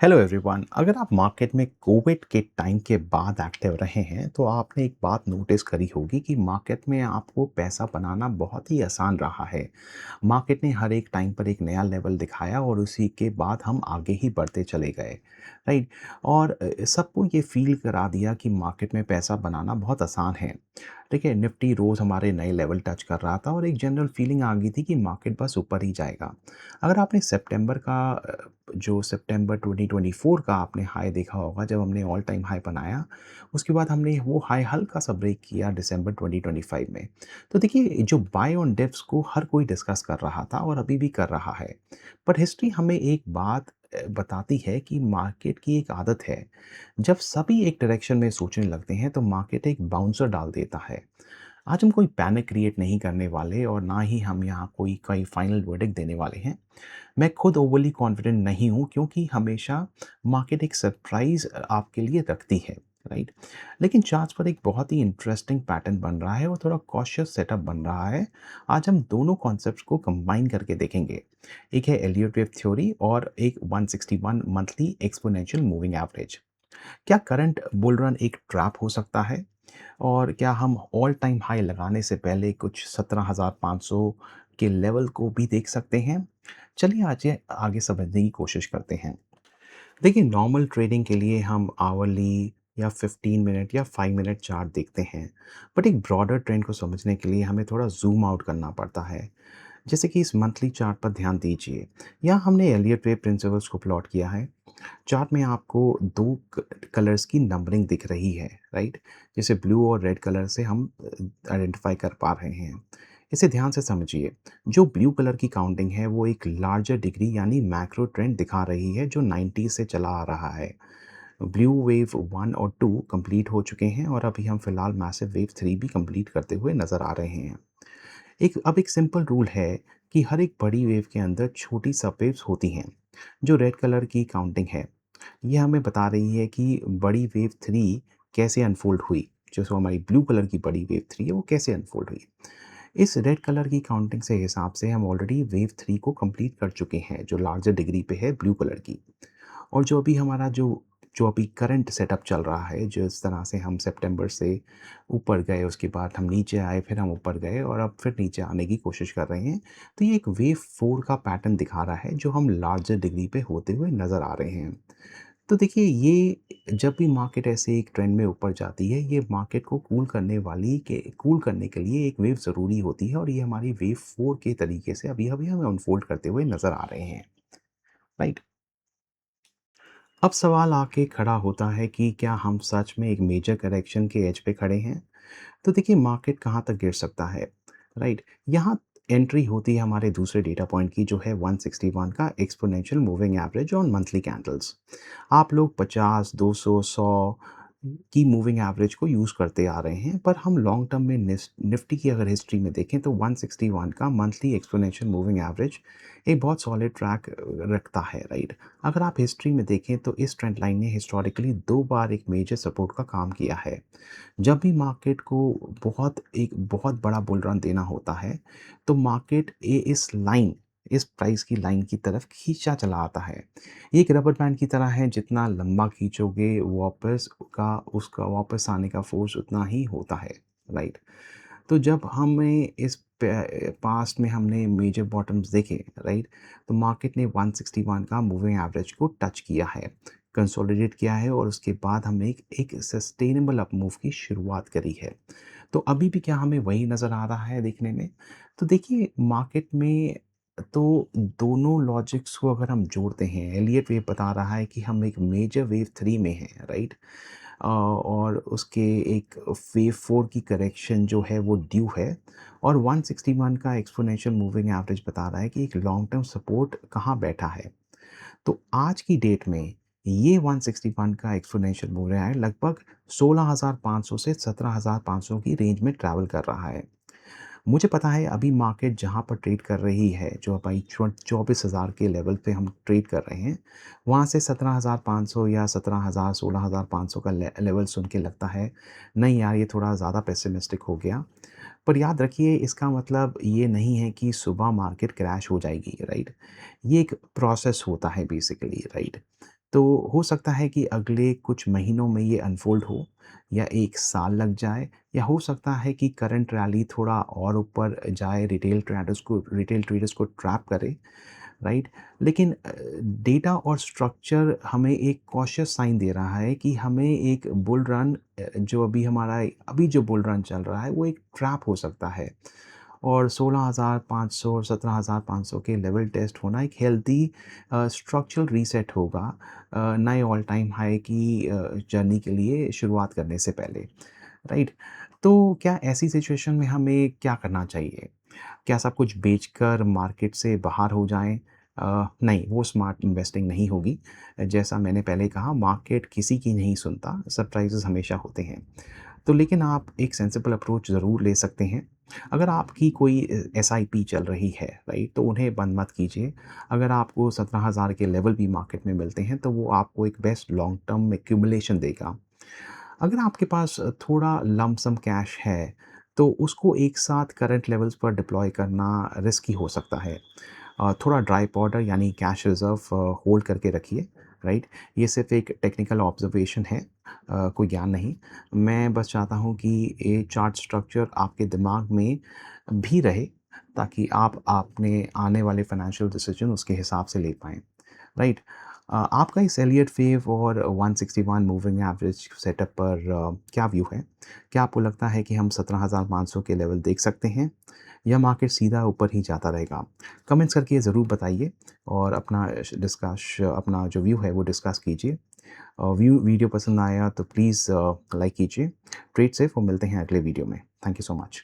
Hello everyone. अगर आप market में कोविड के टाइम के बाद एक्टिव रहे हैं तो आपने एक बात नोटिस करी होगी कि मार्केट में आपको पैसा बनाना बहुत ही आसान रहा है। मार्केट ने हर एक टाइम पर एक नया लेवल दिखाया और उसी के बाद हम आगे ही बढ़ते चले गए। राइट। और सबको ये फील करा दिया कि मार्केट में पैसा बनाना बहुत आसान है। ठीक है, निफ्टी रोज़ हमारे नए लेवल टच कर रहा था और एक जनरल फीलिंग आ गई थी कि मार्केट बस ऊपर ही जाएगा। अगर आपने जो सितंबर 2024 का आपने हाई देखा होगा, जब हमने ऑल टाइम हाई बनाया, उसके बाद हमने वो हाई हल्का सा ब्रेक किया दिसंबर 2025 में। तो देखिए, जो बाय ऑन डिप्स को हर कोई डिस्कस कर रहा था और अभी भी कर रहा है। पर हिस्ट्री हमें एक बात बताती है कि मार्केट की एक आदत है, जब सभी एक डायरेक्शन में सोचने लगते हैं तो मार्केट एक बाउंसर डाल देता है। आज हम कोई पैनिक क्रिएट नहीं करने वाले और ना ही हम यहाँ कोई कोई फाइनल वर्डिक्ट देने वाले हैं। मैं खुद ओवरली कॉन्फिडेंट नहीं हूँ, क्योंकि हमेशा मार्केट एक सरप्राइज़ आपके लिए रखती है, राइट? लेकिन चार्ट्स पर एक बहुत ही इंटरेस्टिंग पैटर्न बन रहा है और थोड़ा कॉशियस सेटअप बन रहा है। आज हम दोनों कॉन्सेप्ट्स को कंबाइन करके देखेंगे। एक है एलियट वेव थ्योरी और एक 161 मंथली एक्सपोनेंशियल मूविंग एवरेज। क्या करंट बुल रन एक ट्रैप हो सकता है? और क्या हम ऑल टाइम हाई लगाने से पहले कुछ 17,500 के लेवल को भी देख सकते हैं? चलिए आज ये आगे समझने की कोशिश करते हैं। देखिए, नॉर्मल ट्रेडिंग के लिए हम आवरली या 15 मिनट या 5 मिनट चार्ट देखते हैं। बट एक ब्रॉडर ट्रेंड को समझने के लिए हमें थोड़ा ज़ूम आउट करना पड़ता है। जैसे कि इस मंथली चार्ट पर ध्यान दीजिए। यहाँ हमने एलियट वेव प्रिंसिपल्स को प्लॉट किया है। चार्ट में आपको 2 कलर्स की नंबरिंग दिख रही है, राइट? जैसे ब्लू और रेड कलर से हम आइडेंटिफ़ाई कर पा रहे हैं। इसे ध्यान से समझिए। जो ब्लू कलर की काउंटिंग है वो एक लार्जर डिग्री यानी मैक्रो ट्रेंड दिखा रही है, जो 90 से चला आ रहा है। ब्लू वेव 1 और 2 कंप्लीट हो चुके हैं और अभी हम फिलहाल मैसिव वेव 3 भी कंप्लीट करते हुए नज़र आ रहे हैं। एक सिंपल रूल है कि हर एक बड़ी वेव के अंदर छोटी सब वेव्स होती हैं। जो रेड कलर की काउंटिंग है, ये हमें बता रही है कि बड़ी वेव 3 कैसे अनफ़ोल्ड हुई। जो हमारी ब्लू कलर की बड़ी वेव 3 है, वो कैसे अनफ़ोल्ड हुई। इस रेड कलर की काउंटिंग से हिसाब से हम ऑलरेडी वेव 3 को कंप्लीट कर चुके हैं, जो लार्जर डिग्री पे है ब्लू कलर की। और जो अभी हमारा जो अभी करंट सेटअप चल रहा है, जो इस तरह से हम सितंबर से ऊपर गए, उसके बाद हम नीचे आए, फिर हम ऊपर गए और अब फिर नीचे आने की कोशिश कर रहे हैं। तो ये एक वेव 4 का पैटर्न दिखा रहा है, जो हम लार्जर डिग्री पे होते हुए नज़र आ रहे हैं। तो देखिए, ये जब भी मार्केट ऐसे एक ट्रेंड में ऊपर जाती है, ये मार्केट को कूल करने के लिए एक वेव ज़रूरी होती है और ये हमारी वेव 4 के तरीके से अभी-अभी हमें अनफ़ोल्ड करते हुए नज़र आ रहे हैं, राइट? अब सवाल आके खड़ा होता है कि क्या हम सच में एक मेजर करेक्शन के एज पे खड़े हैं? तो देखिए, मार्केट कहाँ तक गिर सकता है, राइट? यहाँ एंट्री होती है हमारे दूसरे डेटा पॉइंट की, जो है 161 का exponential moving average on monthly candles. आप लोग 50, 200, 100 की मूविंग एवरेज को यूज़ करते आ रहे हैं, पर हम लॉन्ग टर्म में निफ्टी की अगर हिस्ट्री में देखें तो 161 का मंथली एक्सपोनेंशियल मूविंग एवरेज एक बहुत सॉलिड ट्रैक रखता है, राइट? अगर आप हिस्ट्री में देखें तो इस ट्रेंड लाइन ने हिस्टोरिकली 2 बार एक मेजर सपोर्ट का काम किया है। जब भी मार्केट को एक बहुत बड़ा बुल रन देना होता है, तो मार्केट इस प्राइस की लाइन की तरफ खींचा चला आता है। ये एक रबर बैंड की तरह है, जितना लंबा खींचोगे उसका वापस आने का फ़ोर्स उतना ही होता है, राइट? तो जब हमें पास्ट में हमने मेजर बॉटम्स देखे, राइट? तो मार्केट ने 161 का मूविंग एवरेज को टच किया है, कंसोलिडेट किया है और उसके बाद हमने एक सस्टेनेबल अप मूव की शुरुआत करी है। तो अभी भी क्या हमें वही नज़र आ रहा है देखने में? तो देखिए, मार्केट में तो दोनों लॉजिक्स को अगर हम जोड़ते हैं, एलियट वेव बता रहा है कि हम एक मेजर वेव 3 में हैं, राइट? और उसके एक वेव 4 की करेक्शन जो है वो ड्यू है और 161 का एक्सपोनेंशियल मूविंग एवरेज बता रहा है कि एक लॉन्ग टर्म सपोर्ट कहाँ बैठा है। तो आज की डेट में ये 161 का एक्सपोनेंशियल मूव रहा है, लगभग 16,500 से 17,500 की रेंज में ट्रैवल कर रहा है। मुझे पता है अभी मार्केट जहाँ पर ट्रेड कर रही है, जो भाई 24,000 के लेवल पे हम ट्रेड कर रहे हैं, वहाँ से 17,500 या 17,000 16,500 का लेवल सुन के लगता है, नहीं यार, ये थोड़ा ज़्यादा पेसिमिस्टिक हो गया। पर याद रखिए, इसका मतलब ये नहीं है कि सुबह मार्केट क्रैश हो जाएगी, राइट? ये एक प्रोसेस होता है बेसिकली, राइट? तो हो सकता है कि अगले कुछ महीनों में ये अनफ़ोल्ड हो या 1 साल लग जाए, या हो सकता है कि करंट रैली थोड़ा और ऊपर जाए, रिटेल ट्रेडर्स को ट्रैप करे, राइट? लेकिन डेटा और स्ट्रक्चर हमें एक कॉशियस साइन दे रहा है कि हमें एक बुल रन जो अभी जो बुल रन चल रहा है वो एक ट्रैप हो सकता है। और 16,500 और 17,500 के लेवल टेस्ट होना एक हेल्दी स्ट्रक्चरल रीसेट होगा नए ऑल टाइम हाई की जर्नी के लिए शुरुआत करने से पहले, राइट? तो क्या ऐसी सिचुएशन में हमें क्या करना चाहिए? क्या सब कुछ बेचकर मार्केट से बाहर हो जाएँ? नहीं, वो स्मार्ट इन्वेस्टिंग नहीं होगी। जैसा मैंने पहले कहा, मार्केट किसी की नहीं सुनता, सरप्राइज़ेज़ हमेशा होते हैं। तो लेकिन आप एक सेंसिबल अप्रोच ज़रूर ले सकते हैं। अगर आपकी कोई एसआईपी चल रही है, राइट? तो उन्हें बंद मत कीजिए। अगर आपको 17,000 के लेवल भी मार्केट में मिलते हैं, तो वो आपको एक बेस्ट लॉन्ग टर्म एक्यूमुलेशन देगा। अगर आपके पास थोड़ा लंप सम कैश है, तो उसको एक साथ करंट लेवल्स पर डिप्लॉय करना रिस्की हो सकता है। थोड़ा ड्राई पाउडर यानी कैश रिज़र्व होल्ड करके रखिए, राइट? ये सिर्फ़ एक टेक्निकल ऑब्ज़र्वेशन है, कोई ज्ञान नहीं। मैं बस चाहता हूँ कि ये चार्ट स्ट्रक्चर आपके दिमाग में भी रहे, ताकि आप अपने आने वाले फ़ाइनेंशियल डिसीज़न उसके हिसाब से ले पाएँ, राइट? आपका इस एलियट वेव और 161 मूविंग एवरेज सेटअप पर क्या व्यू है? क्या आपको लगता है कि हम 17,500 के लेवल देख सकते हैं, या मार्केट सीधा ऊपर ही जाता रहेगा? कमेंट्स करके ज़रूर बताइए, और अपना जो व्यू है वो डिस्कस कीजिए। वीडियो पसंद आया तो प्लीज़ लाइक कीजिए। ट्रेड सेफ, और मिलते हैं अगले वीडियो में। Thank you so much.